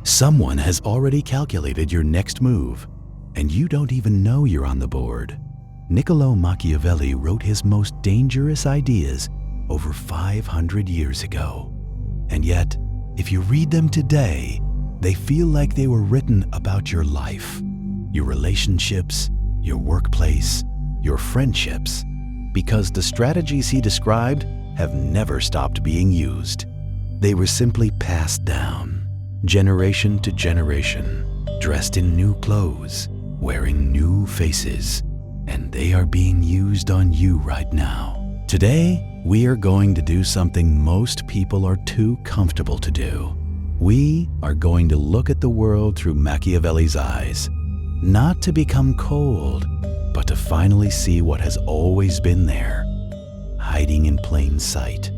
Someone has already calculated your next move, and you don't even know you're on the board. Niccolò Machiavelli wrote his most dangerous ideas over 500 years ago. And yet, if you read them today, they feel like they were written about your life, your relationships, your workplace, your friendships, because the strategies he described have never stopped being used. They were simply passed down, generation to generation, dressed in new clothes, wearing new faces, and they are being used on you right now. Today, we are going to do something most people are too comfortable to do. We are going to look at the world through Machiavelli's eyes, not to become cold, but to finally see what has always been there, hiding in plain sight.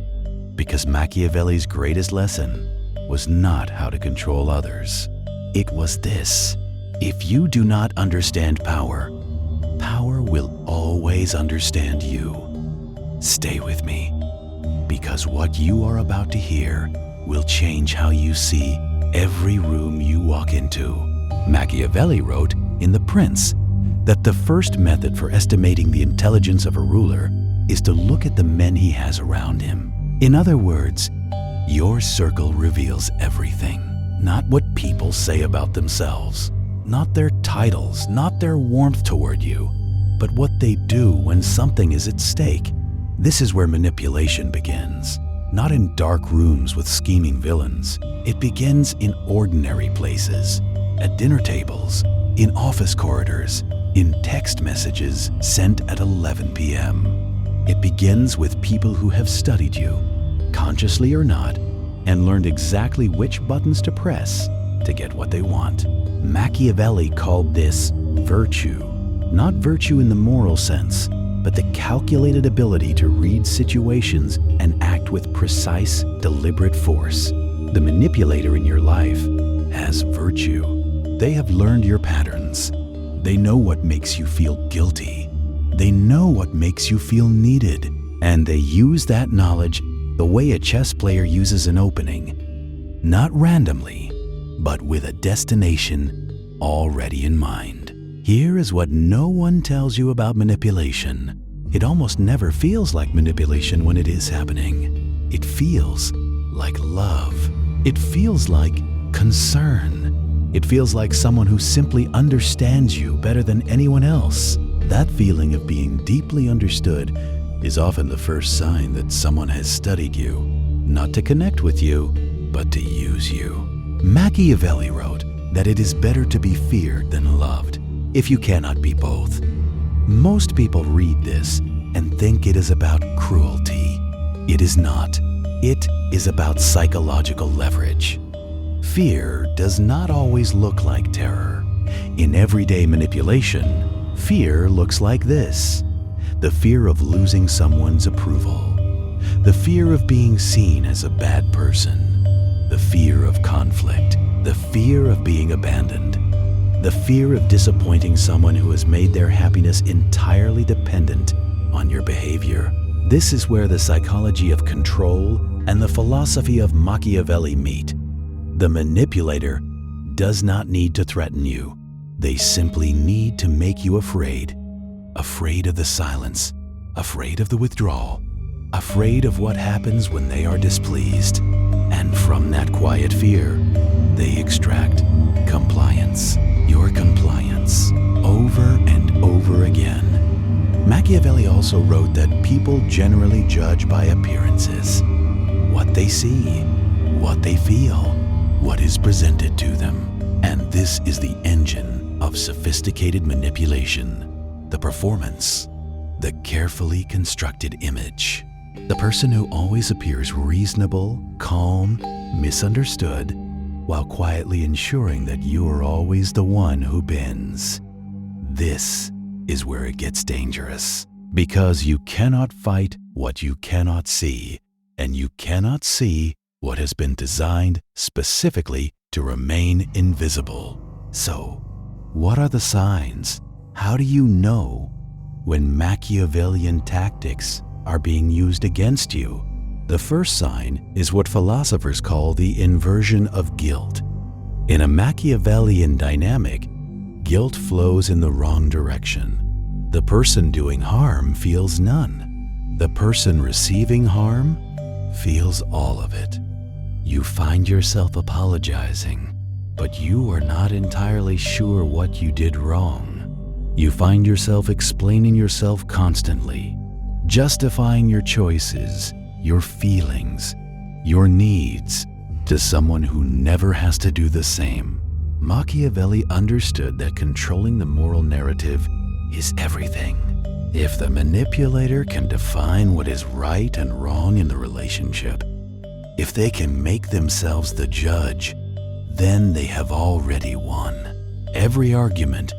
Because Machiavelli's greatest lesson was not how to control others. It was this: if you do not understand power, power will always understand you. Stay with me, because what you are about to hear will change how you see every room you walk into. Machiavelli wrote in The Prince that the first method for estimating the intelligence of a ruler is to look at the men he has around him. In other words, your circle reveals everything, not what people say about themselves, not their titles, not their warmth toward you, but what they do when something is at stake. This is where manipulation begins, not in dark rooms with scheming villains. It begins in ordinary places, at dinner tables, in office corridors, in text messages sent at 11 p.m. It begins with people who have studied you, consciously or not, and learned exactly which buttons to press to get what they want. Machiavelli called this virtue, not virtue in the moral sense, but the calculated ability to read situations and act with precise, deliberate force. The manipulator in your life has virtue. They have learned your patterns. They know what makes you feel guilty. They know what makes you feel needed. And they use that knowledge the way a chess player uses an opening, not randomly, but with a destination already in mind. Here is what no one tells you about manipulation. It almost never feels like manipulation when it is happening. It feels like love. It feels like concern. It feels like someone who simply understands you better than anyone else. That feeling of being deeply understood is often the first sign that someone has studied you, not to connect with you, but to use you. Machiavelli wrote that it is better to be feared than loved, if you cannot be both. Most people read this and think it is about cruelty. It is not. It is about psychological leverage. Fear does not always look like terror. In everyday manipulation, fear looks like this: the fear of losing someone's approval, the fear of being seen as a bad person, the fear of conflict, the fear of being abandoned, the fear of disappointing someone who has made their happiness entirely dependent on your behavior. This is where the psychology of control and the philosophy of Machiavelli meet. The manipulator does not need to threaten you. They simply need to make you afraid. Afraid of the silence, afraid of the withdrawal, afraid of what happens when they are displeased. And from that quiet fear, they extract compliance. Your compliance, over and over again. Machiavelli also wrote that people generally judge by appearances. What they see, what they feel, what is presented to them. And this is the engine of sophisticated manipulation. The performance, the carefully constructed image. The person who always appears reasonable, calm, misunderstood, while quietly ensuring that you are always the one who bends. This is where it gets dangerous, because you cannot fight what you cannot see, and you cannot see what has been designed specifically to remain invisible. So, what are the signs? How do you know when Machiavellian tactics are being used against you? The first sign is what philosophers call the inversion of guilt. In a Machiavellian dynamic, guilt flows in the wrong direction. The person doing harm feels none. The person receiving harm feels all of it. You find yourself apologizing, but you are not entirely sure what you did wrong. You find yourself explaining yourself constantly, justifying your choices, your feelings, your needs to someone who never has to do the same. Machiavelli understood that controlling the moral narrative is everything. If the manipulator can define what is right and wrong in the relationship, if they can make themselves the judge, then they have already won. Every argument,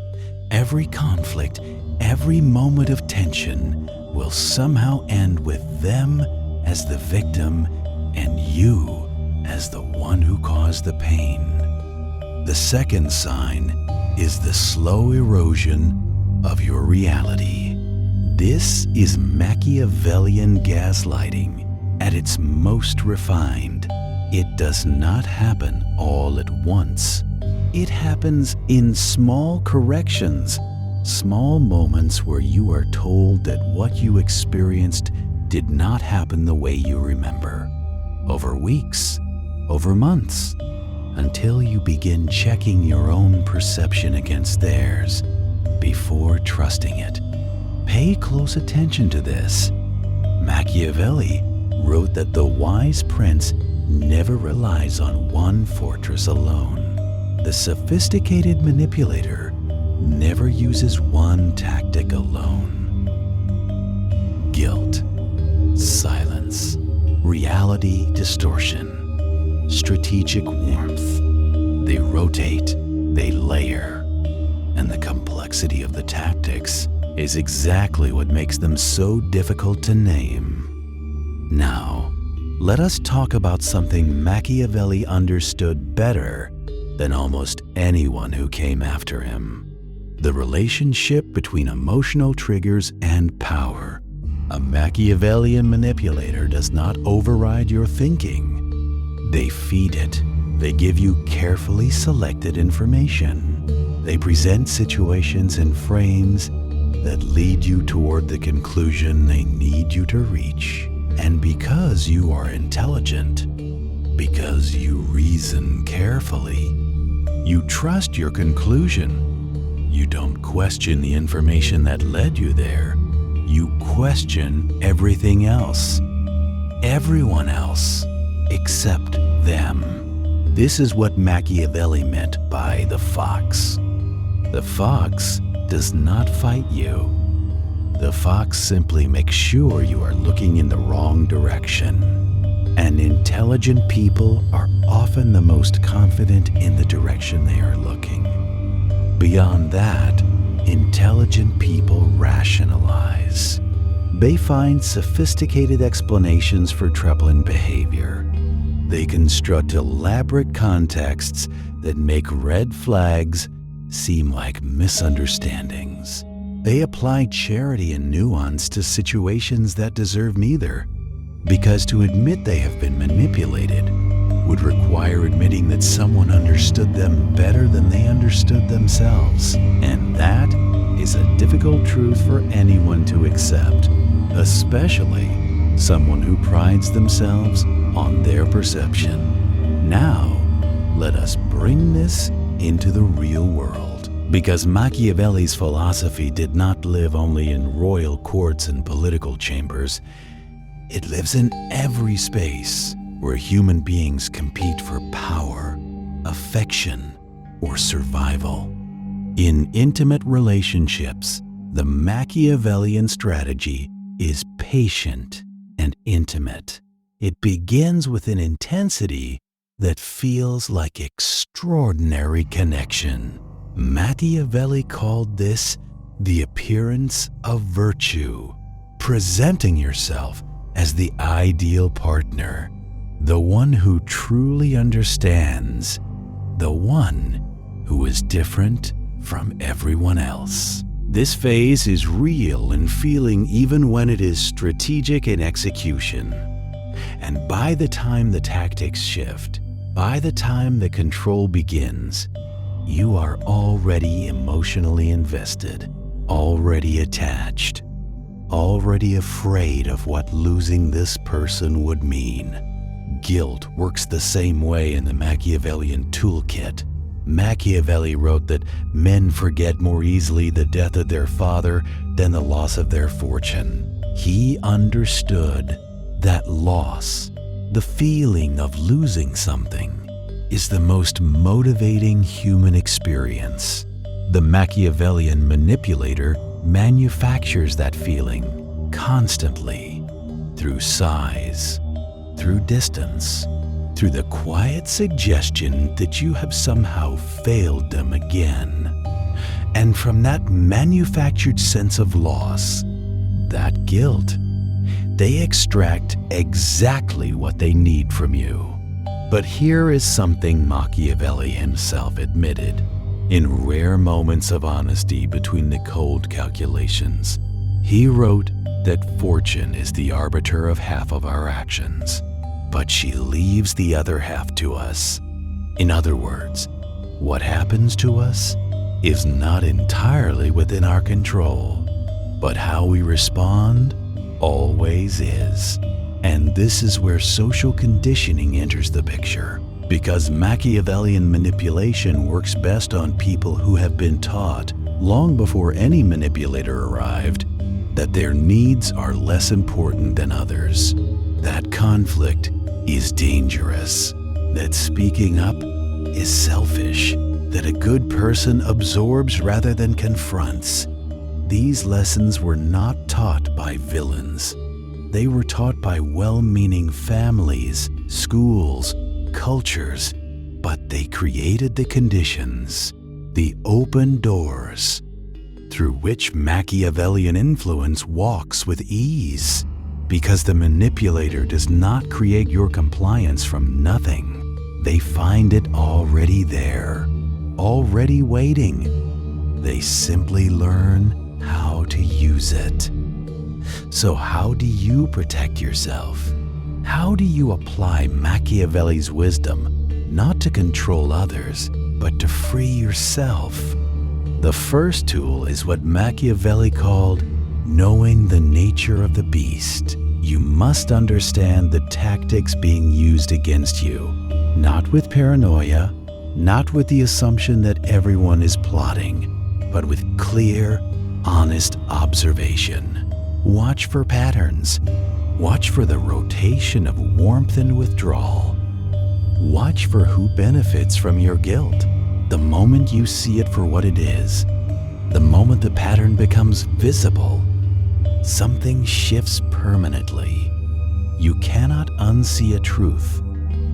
every conflict, every moment of tension will somehow end with them as the victim and you as the one who caused the pain. The second sign is the slow erosion of your reality. This is Machiavellian gaslighting at its most refined. It does not happen all at once. It happens in small corrections, small moments where you are told that what you experienced did not happen the way you remember. Over weeks, over months, until you begin checking your own perception against theirs before trusting it. Pay close attention to this. Machiavelli wrote that the wise prince never relies on one fortress alone. The sophisticated manipulator never uses one tactic alone. Guilt, silence, reality distortion, strategic warmth. They rotate, they layer, and the complexity of the tactics is exactly what makes them so difficult to name. Now, let us talk about something Machiavelli understood better than almost anyone who came after him: the relationship between emotional triggers and power. A Machiavellian manipulator does not override your thinking. They feed it. They give you carefully selected information. They present situations and frames that lead you toward the conclusion they need you to reach. And because you are intelligent, because you reason carefully, you trust your conclusion. You don't question the information that led you there. You question everything else, everyone else, except them. This is what Machiavelli meant by the fox. The fox does not fight you. The fox simply makes sure you are looking in the wrong direction. And intelligent people are often the most confident in the direction they are looking. Beyond that, intelligent people rationalize. They find sophisticated explanations for troubling behavior. They construct elaborate contexts that make red flags seem like misunderstandings. They apply charity and nuance to situations that deserve neither, because to admit they have been manipulated would require admitting that someone understood them better than they understood themselves. And that is a difficult truth for anyone to accept, especially someone who prides themselves on their perception. Now, let us bring this into the real world. Because Machiavelli's philosophy did not live only in royal courts and political chambers. It lives in every space where human beings compete for power, affection, or survival. In intimate relationships, the Machiavellian strategy is patient and intimate. It begins with an intensity that feels like extraordinary connection. Machiavelli called this the appearance of virtue, presenting yourself as the ideal partner, the one who truly understands, the one who is different from everyone else. This phase is real in feeling even when it is strategic in execution. And by the time the tactics shift, by the time the control begins, you are already emotionally invested, already attached, already afraid of what losing this person would mean. Guilt works the same way in the Machiavellian toolkit. Machiavelli wrote that men forget more easily the death of their father than the loss of their fortune. He understood that loss, the feeling of losing something, is the most motivating human experience. The Machiavellian manipulator manufactures that feeling constantly through size, through distance, through the quiet suggestion that you have somehow failed them again. And from that manufactured sense of loss, that guilt, they extract exactly what they need from you. But here is something Machiavelli himself admitted in rare moments of honesty between the cold calculations. He wrote that fortune is the arbiter of half of our actions, but she leaves the other half to us. In other words, what happens to us is not entirely within our control, but how we respond always is. And this is where social conditioning enters the picture, because Machiavellian manipulation works best on people who have been taught, long before any manipulator arrived, that their needs are less important than others, that conflict is dangerous, that speaking up is selfish, that a good person absorbs rather than confronts. These lessons were not taught by villains. They were taught by well-meaning families, schools, cultures, but they created the conditions, the open doors, through which Machiavellian influence walks with ease, because the manipulator does not create your compliance from nothing. They find it already there, already waiting. They simply learn how to use it. So how do you protect yourself? How do you apply Machiavelli's wisdom, not to control others, but to free yourself? The first tool is what Machiavelli called knowing the nature of the beast. You must understand the tactics being used against you, not with paranoia, not with the assumption that everyone is plotting, but with clear, honest observation. Watch for patterns. Watch for the rotation of warmth and withdrawal. Watch for who benefits from your guilt. The moment you see it for what it is, the moment the pattern becomes visible, something shifts permanently. You cannot unsee a truth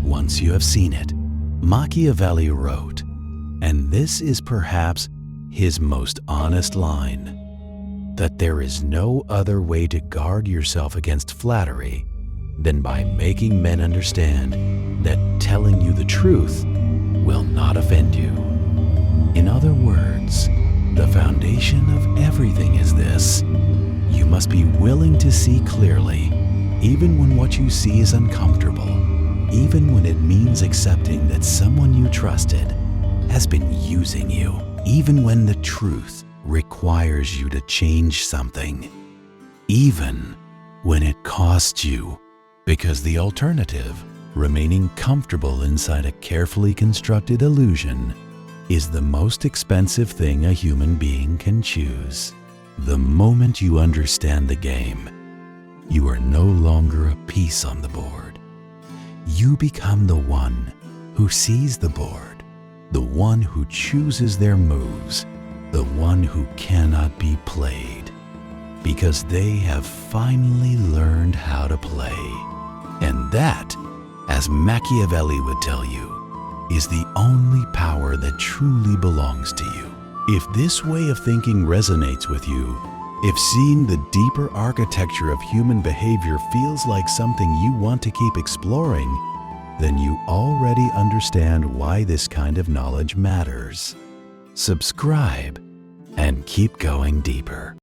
once you have seen it. Machiavelli wrote, and this is perhaps his most honest line, that there is no other way to guard yourself against flattery than by making men understand that telling you the truth will not offend you. In other words, the foundation of everything is this: you must be willing to see clearly, even when what you see is uncomfortable, even when it means accepting that someone you trusted has been using you, even when the truth requires you to change something, even when it costs you, because the alternative, remaining comfortable inside a carefully constructed illusion, is the most expensive thing a human being can choose. The moment you understand the game, you are no longer a piece on the board. You become the one who sees the board, the one who chooses their moves, the one who cannot be played, because they have finally learned how to play. And that, as Machiavelli would tell you, is the only power that truly belongs to you. If this way of thinking resonates with you, if seeing the deeper architecture of human behavior feels like something you want to keep exploring, then you already understand why this kind of knowledge matters. Subscribe and keep going deeper.